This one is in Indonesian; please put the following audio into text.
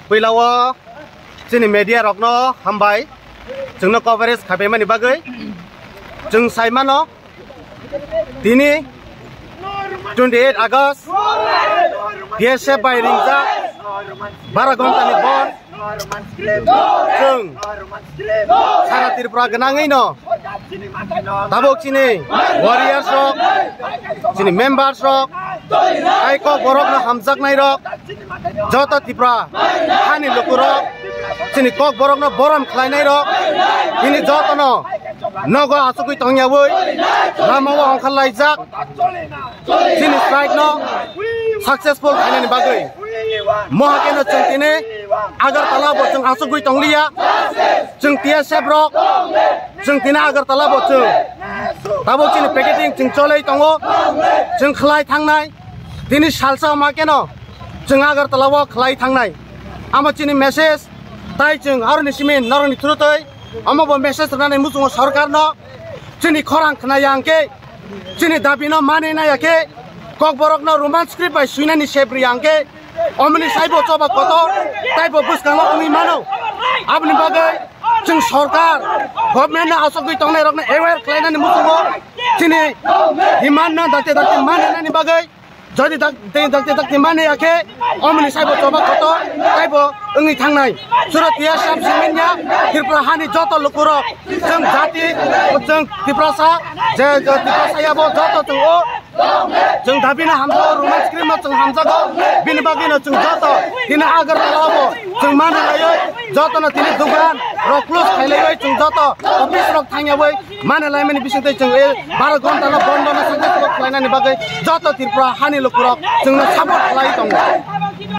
Pelawa sini media rokno hambai jengno coverage khabe mani bagai jeng saimano dini 28 August BSF by ringza baragon tani bon jeng sara Tripura genangai no tabok sini warriors rok sini members rok ai ko borok na hamjak nai rok joto Tripura hani lukurok sini kok borok na boram khlai nai rok ini joto no nogo asukui tongyawoi ramawa hongkhal laijak sini strike no successful khainani bagai mohakeno chungtine Agartala bo chung asukui tonglia chung TSF rok chung tina Agartala bo chung tabok sini picketing chung cholei tongo chung khlai thangnai dini salsa makeno chung Agartala bo khlai thangnai amo chini message tai chung aroni simin naroni thurutoi amo bo message ranai musung sarkar no chini khorang khna yangke chini dabi no mane na yake kok borok no roman script by suinani sebri yangke omni saibo choba koto taibo buskang umi mano abni bagai chung sarkar government na asokui tongnai rokna aware khlainani musungo chini himan na dakte mane nani bagai jadi dakte mane yake omni saibo choba koto taibo ungi thangnai surat TSF siminnya Tripura hani joto lukurok jeng jati jeng Tripura sa Tripura saya bo joto chung o jeng dabina hamza roman screen ma chung hamza go bin bagina chung joto tina Agartala bo chung mane layoi joto na tini dugan rok close khailai chung joto office rok thangya boi mane lai mani bising chung 12 ghonta na bondo na sakta khlainani bagai joto Tripura hani lukurok chung na support khlai tongo